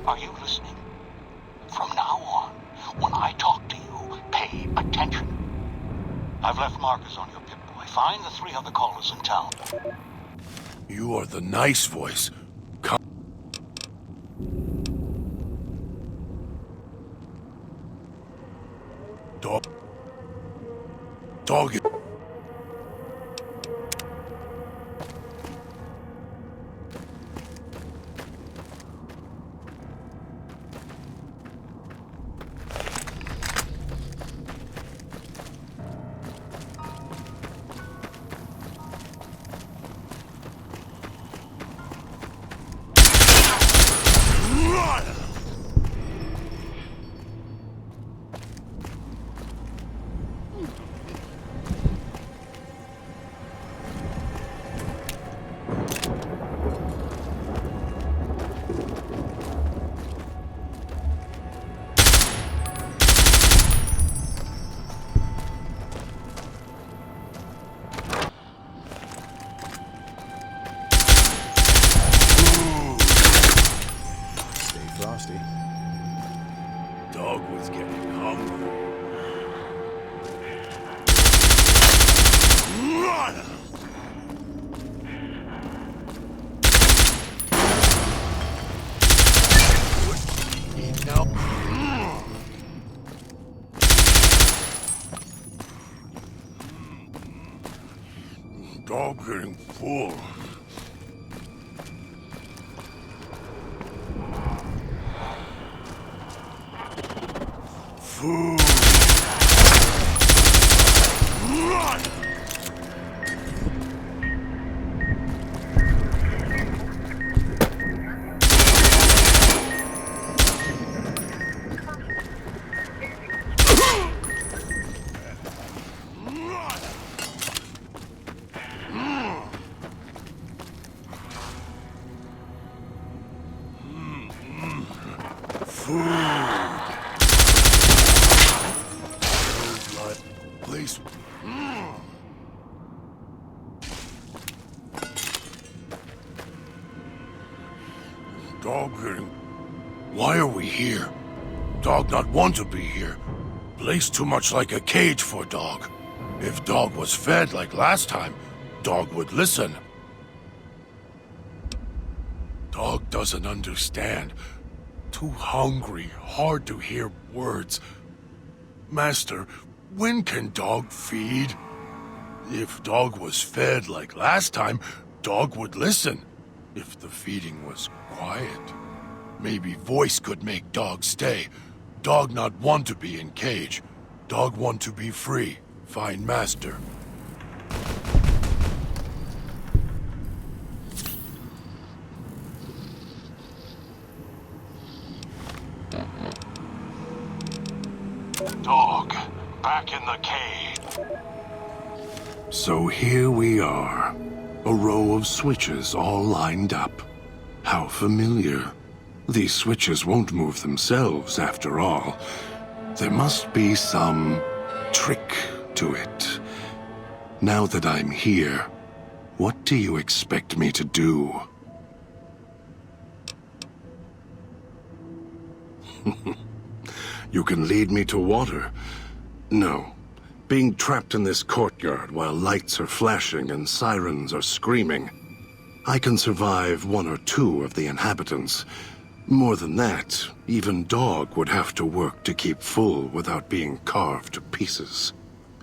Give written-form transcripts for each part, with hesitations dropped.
Are you listening? From now on, when I talk to you, pay attention. I've left markers on your Pip-Boy. Find the 3 other callers in town. You are the nice voice. Come. Dog. Dog. Frosty. Dog was getting hungry. Dog getting full. Food. Please. Dog getting... Why are we here? Dog not want to be here. Place too much like a cage for dog. If dog was fed like last time, dog would listen. Dog doesn't understand. Too hungry, hard to hear words. Master, when can dog feed? If dog was fed like last time, dog would listen. If the feeding was quiet, maybe voice could make dog stay. Dog not want to be in cage. Dog want to be free. Find master. Dog, back in the cave. So here we are. A row of switches all lined up. How familiar. These switches won't move themselves, after all. There must be some trick to it. Now that I'm here, what do you expect me to do? You can lead me to water. No. Being trapped in this courtyard while lights are flashing and sirens are screaming. I can survive 1 or 2 of the inhabitants. More than that, even dog would have to work to keep full without being carved to pieces.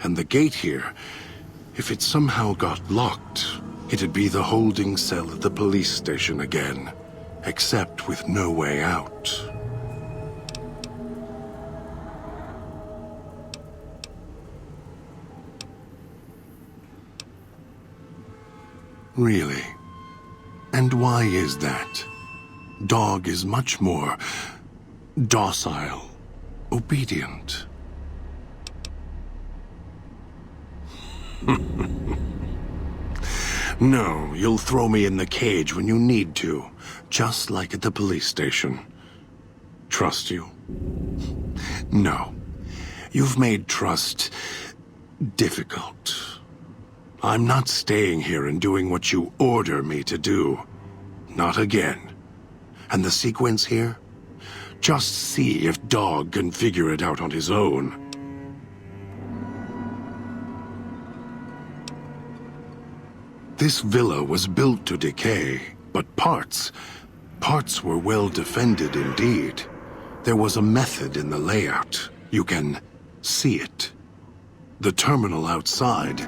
And the gate here, if it somehow got locked, it'd be the holding cell at the police station again, except with no way out. Really? And why is that? Dog is much more docile, obedient. No, you'll throw me in the cage when you need to, just like at the police station. Trust you? No. You've made trust difficult. I'm not staying here and doing what you order me to do. Not again. And the sequence here? Just see if Dog can figure it out on his own. This villa was built to decay, but parts were well defended indeed. There was a method in the layout. You can see it. The terminal outside,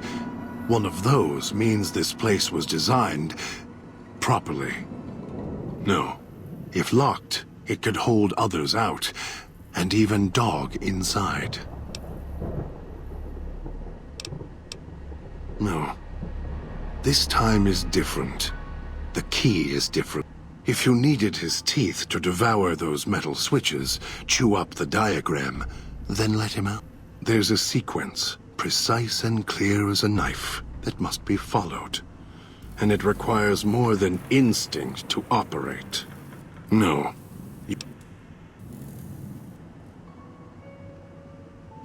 one of those means this place was designed properly. No, if locked, it could hold others out, and even Dog inside. No. This time is different. The key is different. If you needed his teeth to devour those metal switches, chew up the diagram, then let him out. There's a sequence, precise and clear as a knife, that must be followed. And it requires more than instinct to operate. No.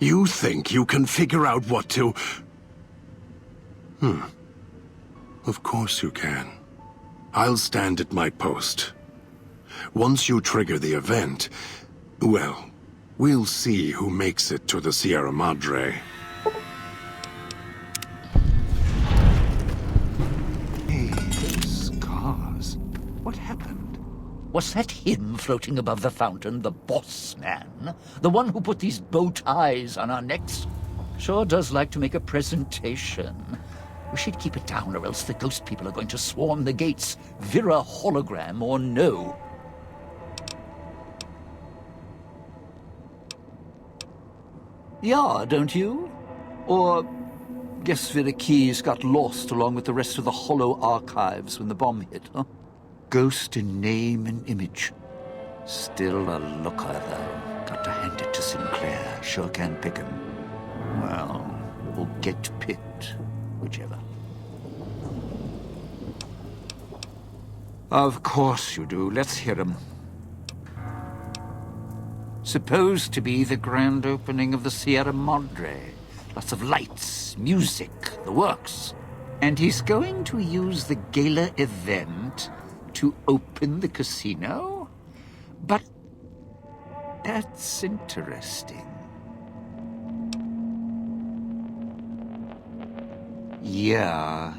You think you can figure out what to... Of course you can. I'll stand at my post. Once you trigger the event, well, we'll see who makes it to the Sierra Madre. Hey, those scars. What happened? Was that him floating above the fountain, the boss man? The one who put these bow ties on our necks? Sure does like to make a presentation. We should keep it down, or else the ghost people are going to swarm the gates, Vira hologram or no. Yeah, don't you? Or guess Vera Keys got lost along with the rest of the Hollow archives when the bomb hit, huh? Ghost in name and image. Still a looker, though. Got to hand it to Sinclair. Sure can pick him. Well, or get picked. Whichever. Of course you do. Let's hear him. Supposed to be the grand opening of the Sierra Madre. Lots of lights, music, the works. And he's going to use the gala event to open the casino? But that's interesting. Yeah.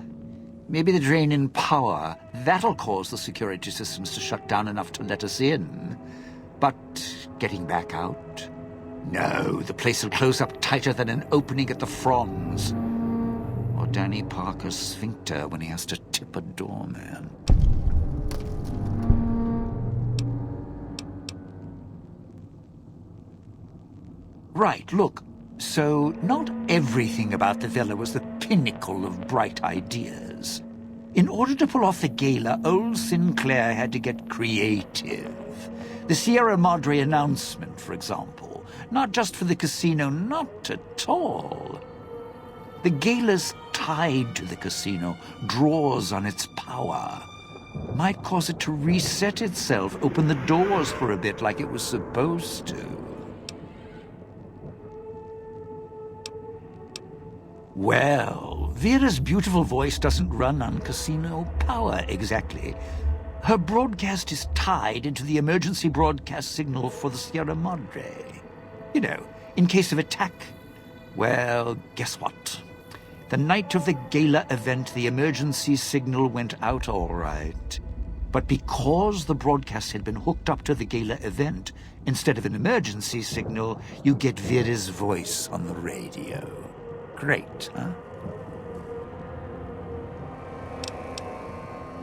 Maybe the drain in power. That'll cause the security systems to shut down enough to let us in. But getting back out? No, the place will close up tighter than an opening at the Fronds. Or Danny Parker's sphincter when he has to tip a doorman. Right, look. So, not everything about the villa was the pinnacle of bright ideas. In order to pull off the gala, old Sinclair had to get creative. The Sierra Madre announcement, for example. Not just for the casino, not at all. The gala's tied to the casino, draws on its power. Might cause it to reset itself, open the doors for a bit like it was supposed to. Well, Vera's beautiful voice doesn't run on casino power exactly. Her broadcast is tied into the emergency broadcast signal for the Sierra Madre. You know, in case of attack. Well, guess what? The night of the gala event, the emergency signal went out all right. But because the broadcast had been hooked up to the gala event, instead of an emergency signal, you get Vera's voice on the radio. Great, huh?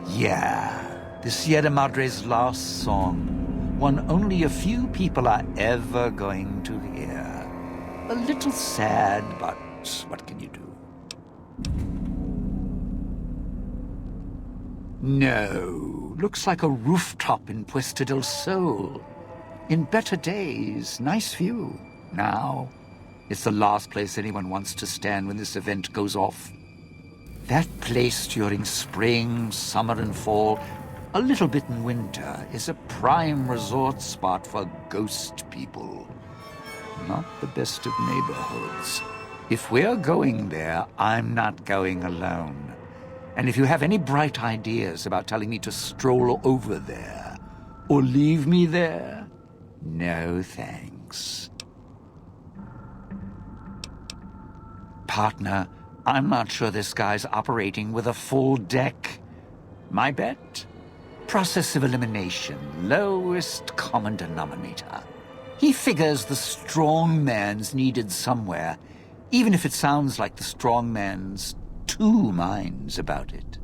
Yeah, the Sierra Madre's last song. One only a few people are ever going to hear. A little sad, but what can you do? No, looks like a rooftop in Puesta del Sol. In better days, nice view. Now, it's the last place anyone wants to stand when this event goes off. That place during spring, summer, and fall, a little bit in winter, is a prime resort spot for ghost people. Not the best of neighborhoods. If we're going there, I'm not going alone. And if you have any bright ideas about telling me to stroll over there, or leave me there, No thanks. Partner, I'm not sure this guy's operating with a full deck. My bet? Process of elimination, lowest common denominator. He figures the strong man's needed somewhere, even if it sounds like the strong man's two minds about it.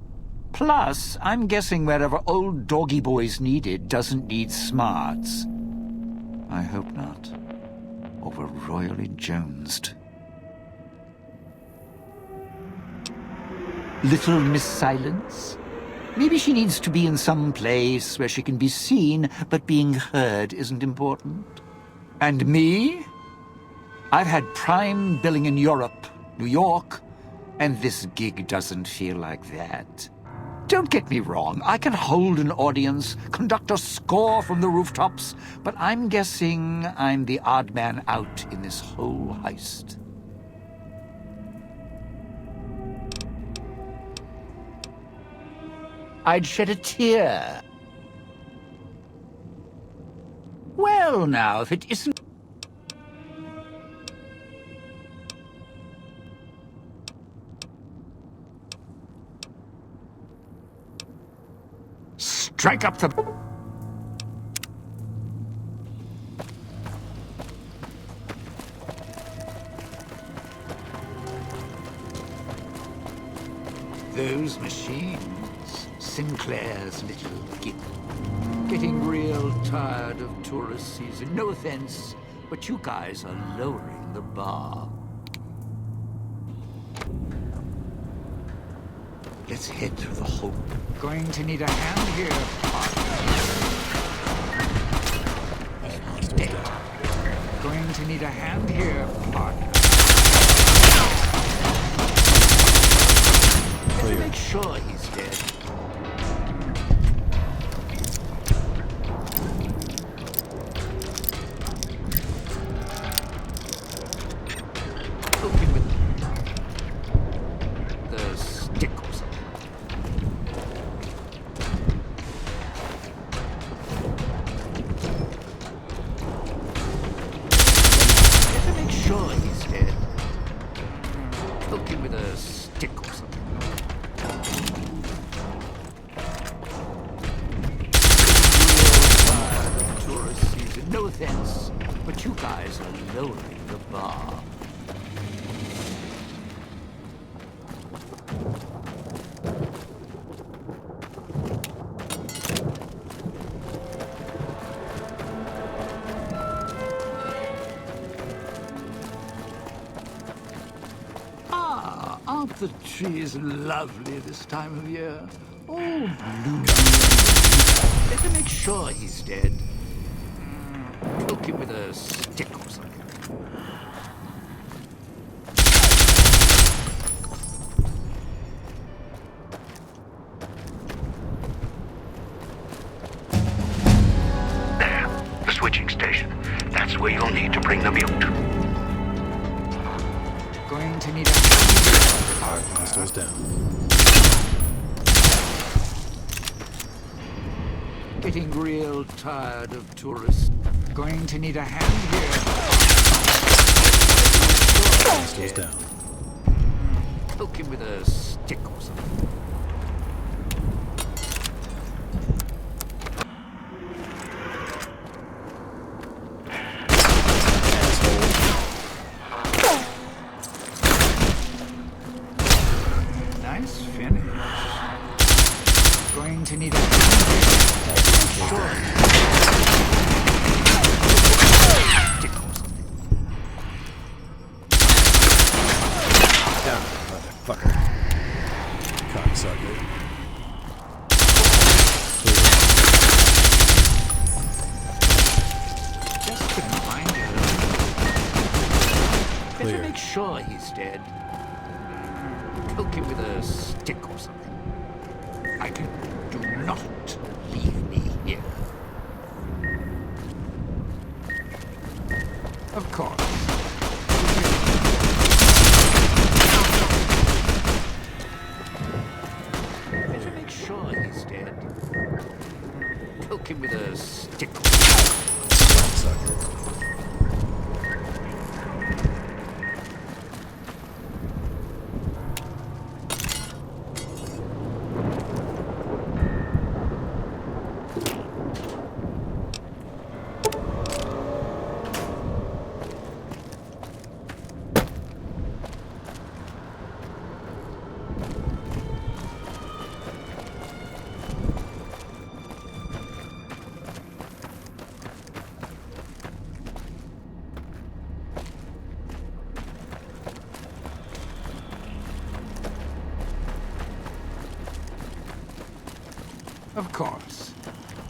Plus, I'm guessing wherever old doggy boy's needed doesn't need smarts. I hope not. Or we're royally jonesed. Little Miss Silence? Maybe she needs to be in some place where she can be seen, but being heard isn't important. And me? I've had prime billing in Europe, New York, and this gig doesn't feel like that. Don't get me wrong, I can hold an audience, conduct a score from the rooftops, but I'm guessing I'm the odd man out in this whole heist. I'd shed a tear. Well, now, if it isn't... Strike up the... Those machines, Sinclair's little gimp. Getting real tired of tourist season. No offense, but you guys are lowering the bar. Let's head for the Hope. Going to need a hand here, partner. Dead. Going to need a hand here, partner. Better make sure he's dead. Open with the stick or something. Better make sure he's dead. Poke him with a stick or something. Tourist season. No offense, but you guys are lowering the bar. Aren't the trees lovely this time of year? All blooming. Better make sure he's dead. Poke him with a stick or something. There, the switching station. That's where you'll need to bring the mute. Going to need a... Hostiles down. Getting real tired of tourists. Going to need a hand here. Hostiles down. Poke him with a stick or something. Nice finish. Going to need a hand here. Sure. Stick or something. Down, motherfucker. Cocksucker. Just couldn't find you. Better Clear. make sure he's dead. Poke him with a stick or something. I can do not leave me here. Of course. Better make sure he's dead. Poke him with a stick. Cocksucker. Of course.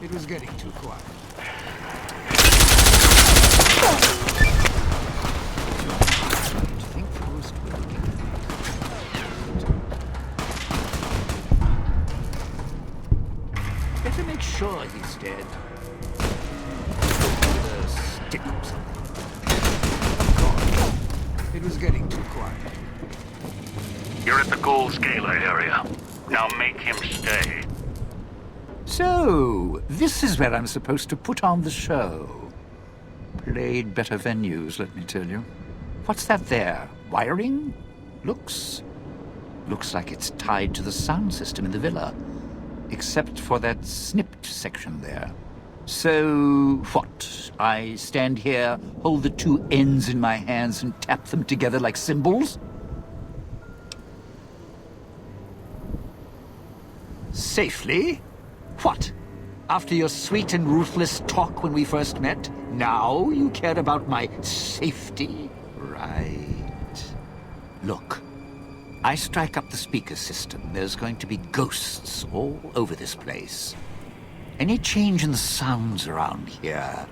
It was getting too quiet. I think the host will get it. Better make sure he's dead. With a stick or something. Of course. It was getting too quiet. You're at the gold scaler area. Now make him stay. So, this is where I'm supposed to put on the show. Played better venues, let me tell you. What's that there? Wiring? Looks like it's tied to the sound system in the villa. Except for that snipped section there. So, what? I stand here, hold the two ends in my hands and tap them together like cymbals? Safely? What? After your sweet and ruthless talk when we first met, now you care about my safety? Right. Look, I strike up the speaker system. There's going to be ghosts all over this place. Any change in the sounds around here?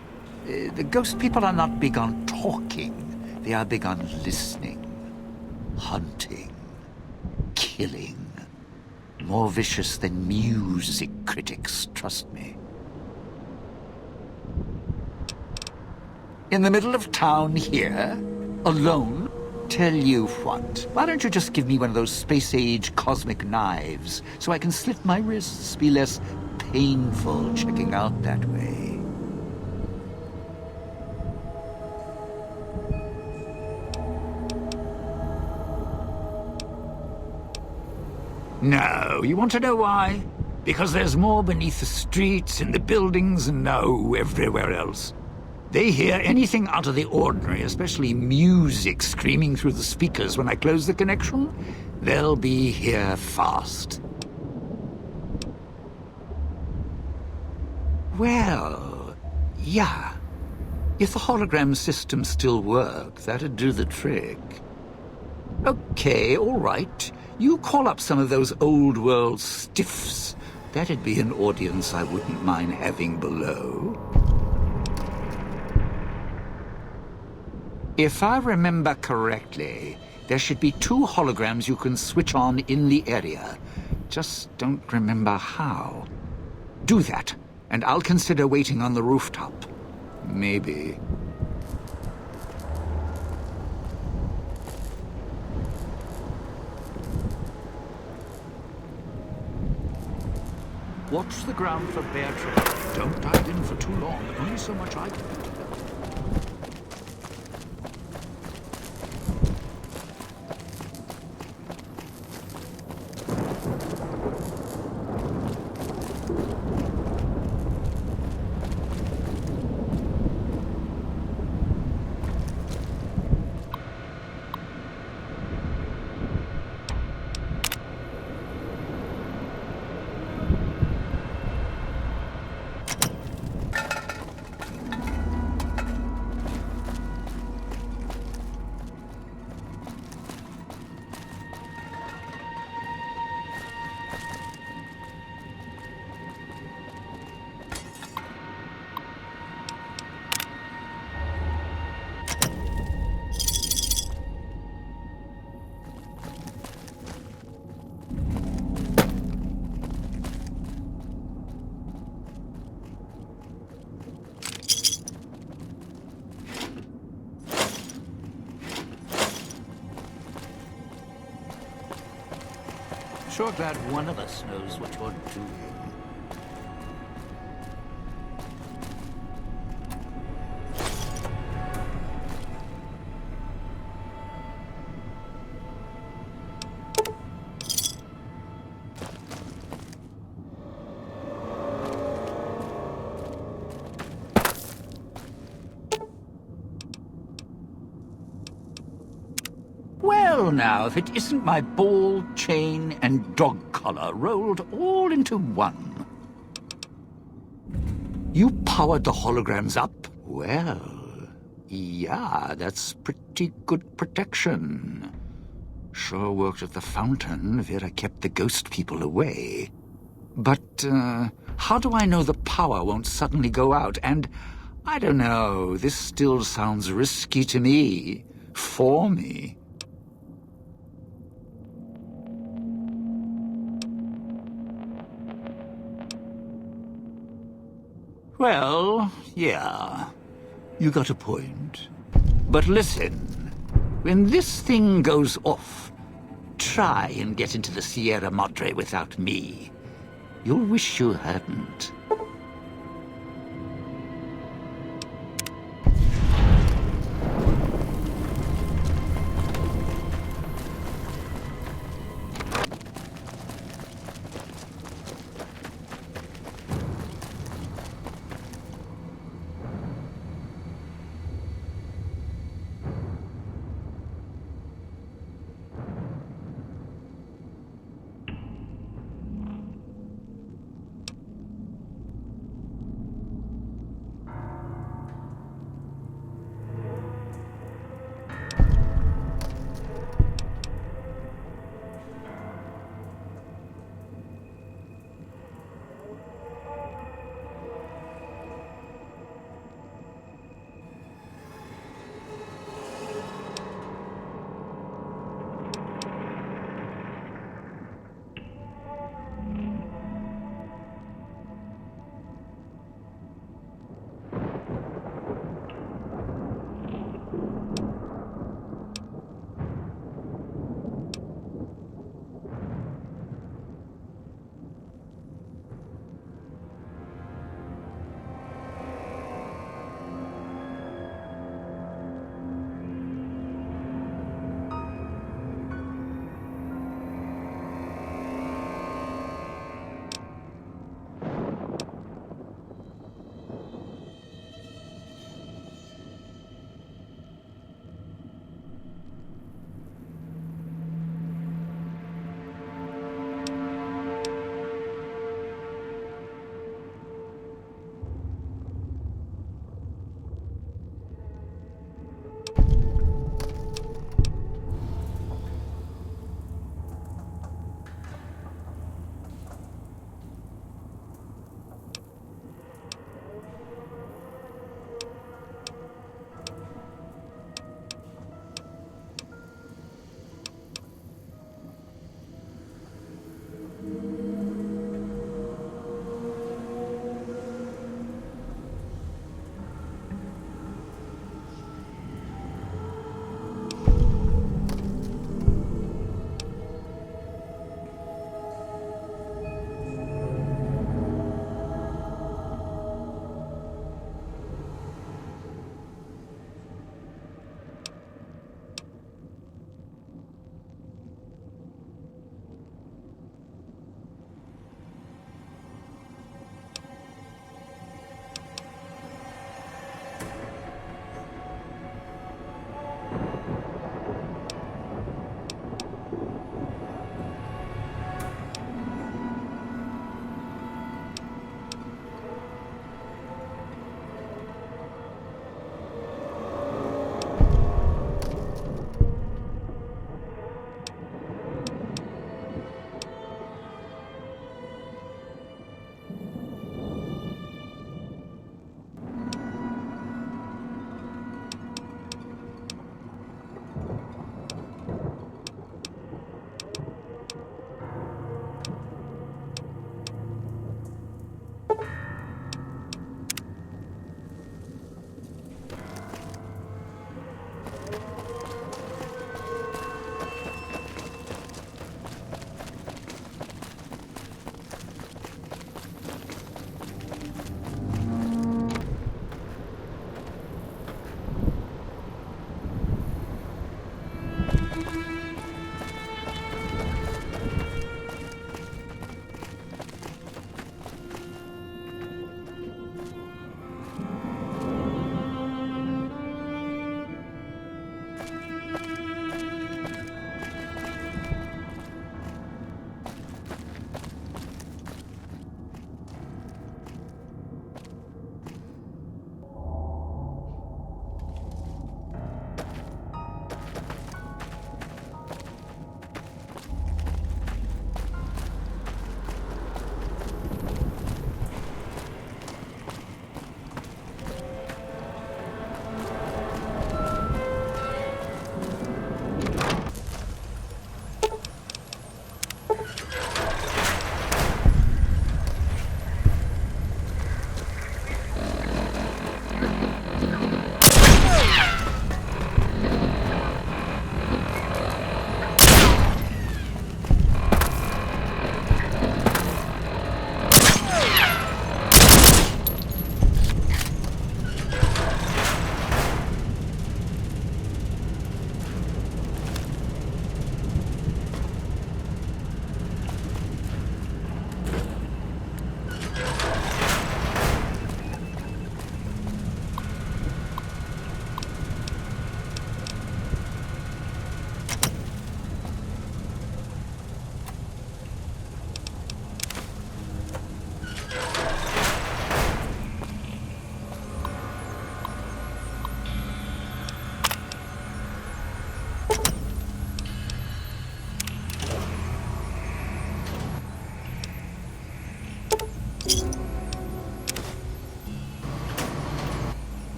The ghost people are not big on talking. They are big on listening, hunting, killing. More vicious than music critics, trust me. In the middle of town here? Alone? Tell you what, why don't you just give me one of those space-age cosmic knives so I can slit my wrists, be less painful checking out that way? No, you want to know why? Because there's more beneath the streets, in the buildings, and no, everywhere else. They hear anything out of the ordinary, especially music screaming through the speakers when I close the connection. They'll be here fast. Well, yeah. If the hologram system still worked, that'd do the trick. Okay, all right. You call up some of those old-world stiffs. That'd be an audience I wouldn't mind having below. If I remember correctly, there should be 2 holograms you can switch on in the area. Just don't remember how. Do that, and I'll consider waiting on the rooftop. Maybe. Watch the ground for bear traps. Don't dive in for too long. Only so much I can do. Sure glad one of us knows what you're doing. Well now, if it isn't my ball, chain, and dog collar rolled all into one. You powered the holograms up? Well, yeah, that's pretty good protection. Sure worked at the fountain. Vera kept the ghost people away. But, How do I know the power won't suddenly go out? And I don't know, this still sounds risky to me. For me. Well, yeah, you got a point. But listen, when this thing goes off, try and get into the Sierra Madre without me. You'll wish you hadn't.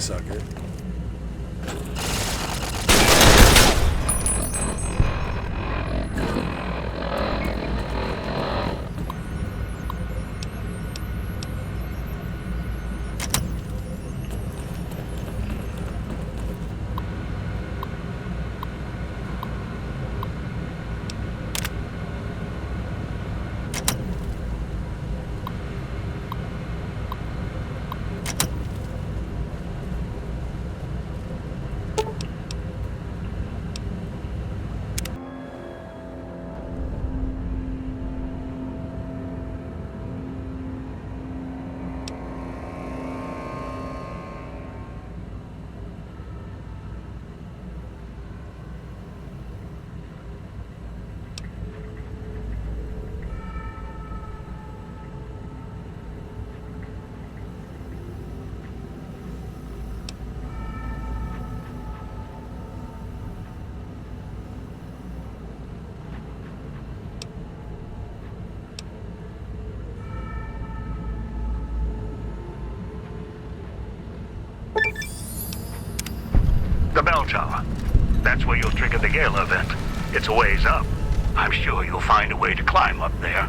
sucker. The bell tower. That's where you'll trigger the Gale event. It's a ways up. I'm sure you'll find a way to climb up there.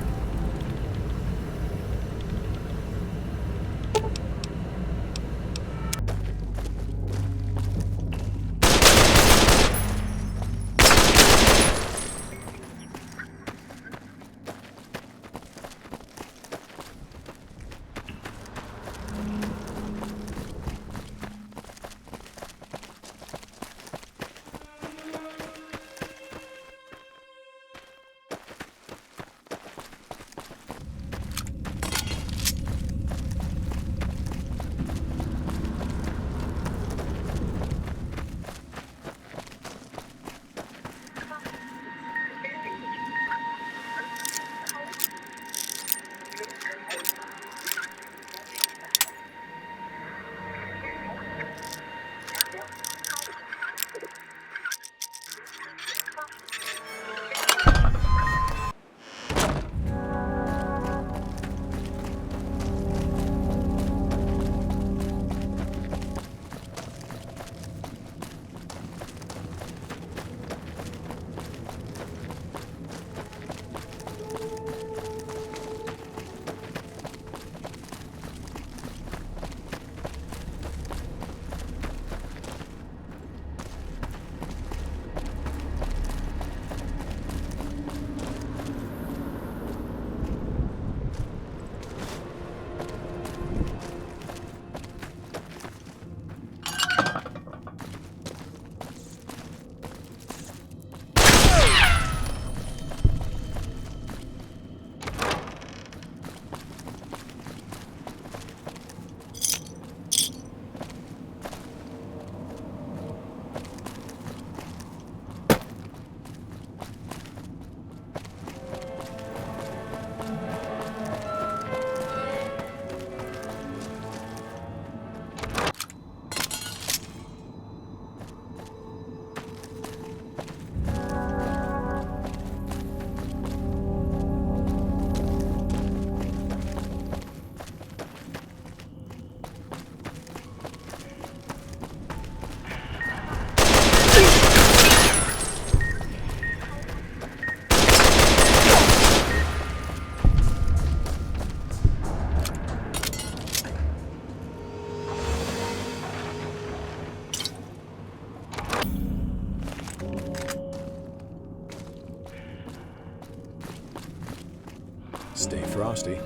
Stay frosty.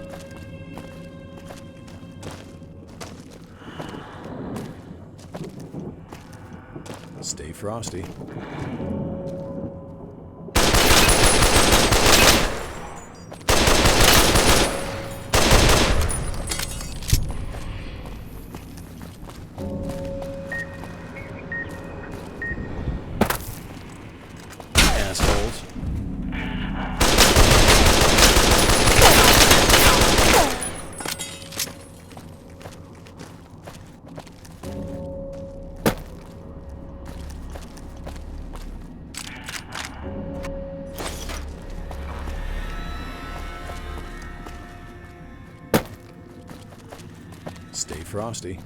Stay frosty. Assholes. Stay frosty.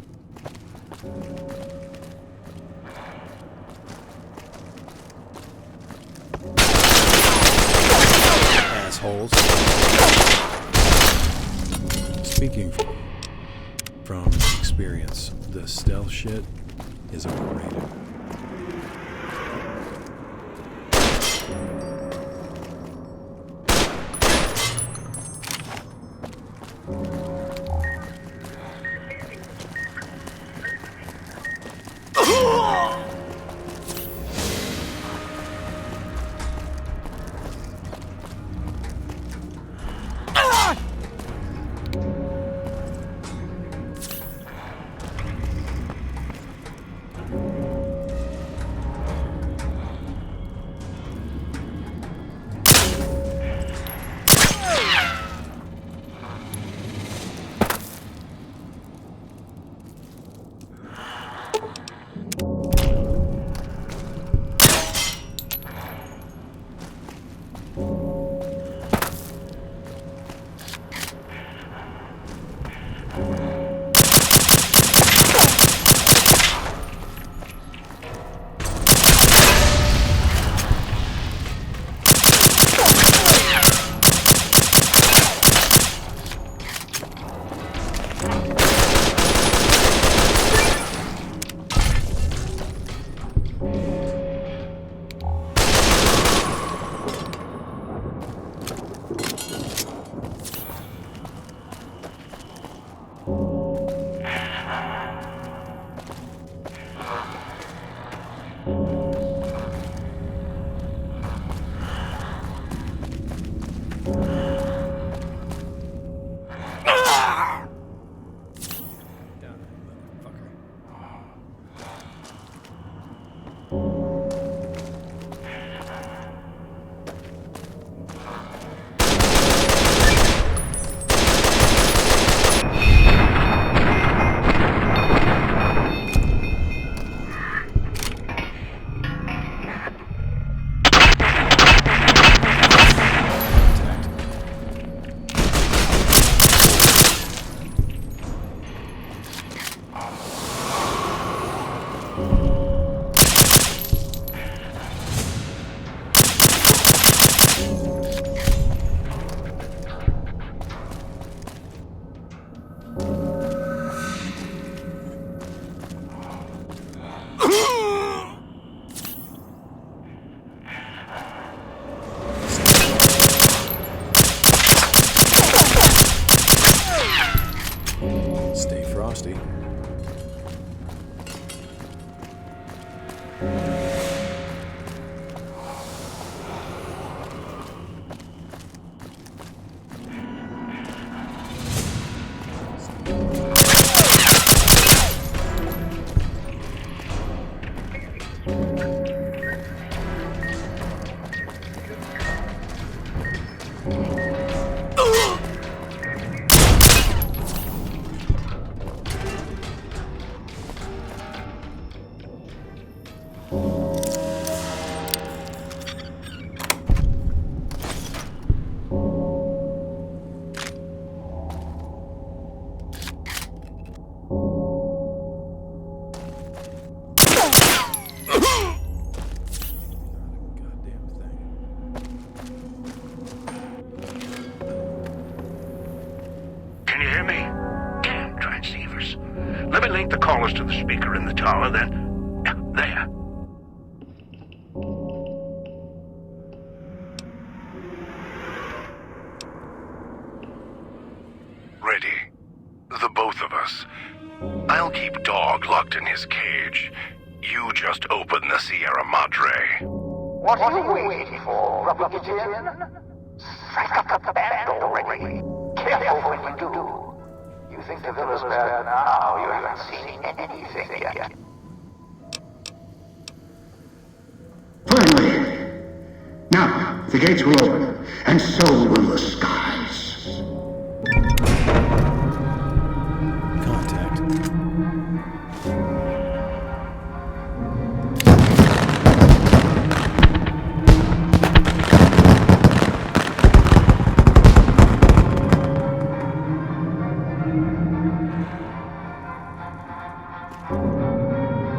Assholes. Speaking from experience, the stealth shit is overrated. Stay frosty. Can you hear me? Damn transceivers. Let me link the callers to the speaker in the tower, then. Yeah, there. Ready. The both of us. I'll keep Dog locked in his cage. You just open the Sierra Madre. What are you waiting for, Rubber Kitten? Strike up the band already. Careful when you do. You think the villa's bad now, you haven't seen anything yet. Finally! Now, the gates will open, and so will the skies.